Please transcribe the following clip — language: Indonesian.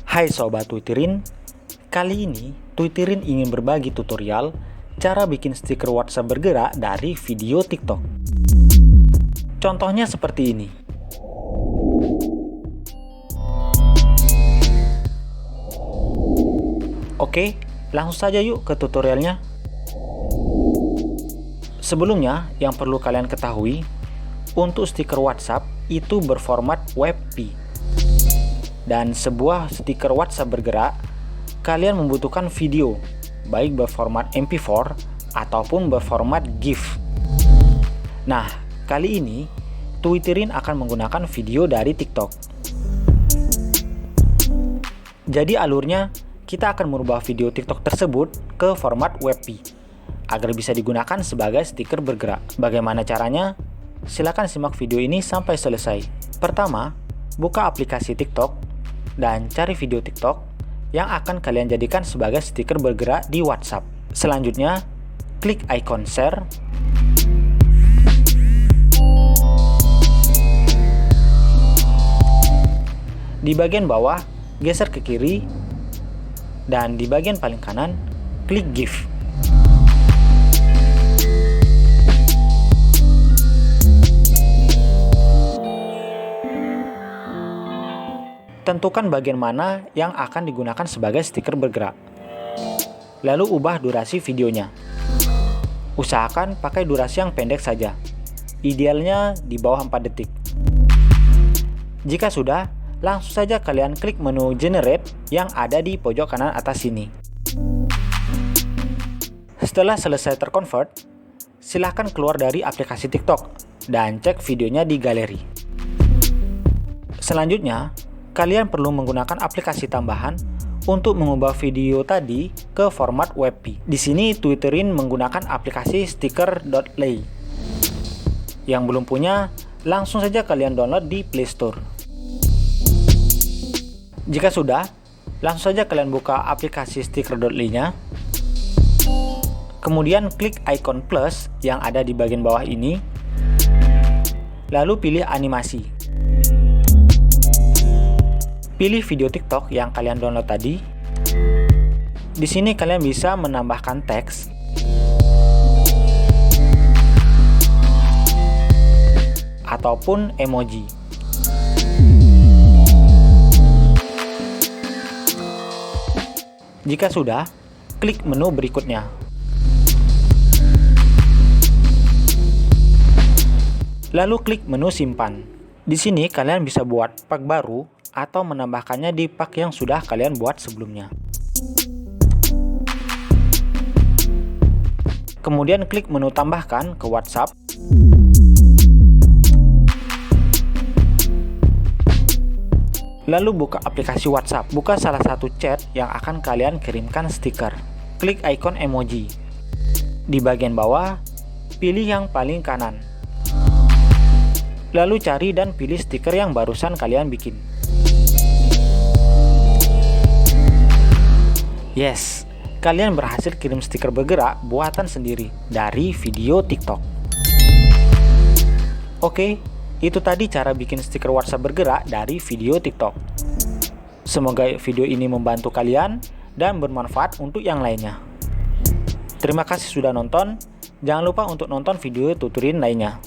Hai Sobat Twitterin, kali ini Twitterin ingin berbagi tutorial cara bikin stiker WhatsApp bergerak dari video TikTok. Contohnya seperti ini. Oke, langsung saja yuk ke tutorialnya. Sebelumnya, yang perlu kalian ketahui, untuk stiker WhatsApp itu berformat WebP. Dan sebuah stiker WhatsApp bergerak, kalian membutuhkan video, baik berformat MP4 ataupun berformat GIF. Nah, kali ini Twitterin akan menggunakan video dari TikTok. Jadi alurnya, kita akan merubah video TikTok tersebut ke format WebP agar bisa digunakan sebagai stiker bergerak. Bagaimana caranya? Silakan simak video ini sampai selesai. Pertama, buka aplikasi TikTok dan cari video TikTok yang akan kalian jadikan sebagai stiker bergerak di WhatsApp. Selanjutnya, klik icon share. Di bagian bawah, geser ke kiri, dan di bagian paling kanan, klik GIF. Tentukan bagian mana yang akan digunakan sebagai stiker bergerak. Lalu ubah durasi videonya. Usahakan pakai durasi yang pendek saja. Idealnya di bawah 4 detik. Jika sudah, langsung saja kalian klik menu Generate yang ada di pojok kanan atas sini. Setelah selesai terconvert, silahkan keluar dari aplikasi TikTok dan cek videonya di galeri. Selanjutnya, kalian perlu menggunakan aplikasi tambahan untuk mengubah video tadi ke format WebP. Di sini Twitterin menggunakan aplikasi sticker.ly. Yang belum punya, langsung saja kalian download di Play Store. Jika sudah, langsung saja kalian buka aplikasi sticker.ly-nya. Kemudian klik icon plus yang ada di bagian bawah ini. Lalu pilih animasi. Pilih video TikTok yang kalian download tadi. Di sini kalian bisa menambahkan teks ataupun emoji. Jika sudah, klik menu berikutnya. Lalu klik menu simpan. Di sini kalian bisa buat pak baru atau menambahkannya di pak yang sudah kalian buat sebelumnya. Kemudian klik menu tambahkan ke WhatsApp. Lalu buka aplikasi WhatsApp. Buka salah satu chat yang akan kalian kirimkan stiker. Klik icon emoji. Di bagian bawah, pilih yang paling kanan. Lalu cari dan pilih stiker yang barusan kalian bikin. Yes, kalian berhasil kirim stiker bergerak buatan sendiri dari video TikTok. Oke, itu tadi cara bikin stiker WhatsApp bergerak dari video TikTok. Semoga video ini membantu kalian dan bermanfaat untuk yang lainnya. Terima kasih sudah nonton. Jangan lupa untuk nonton video tutorial lainnya.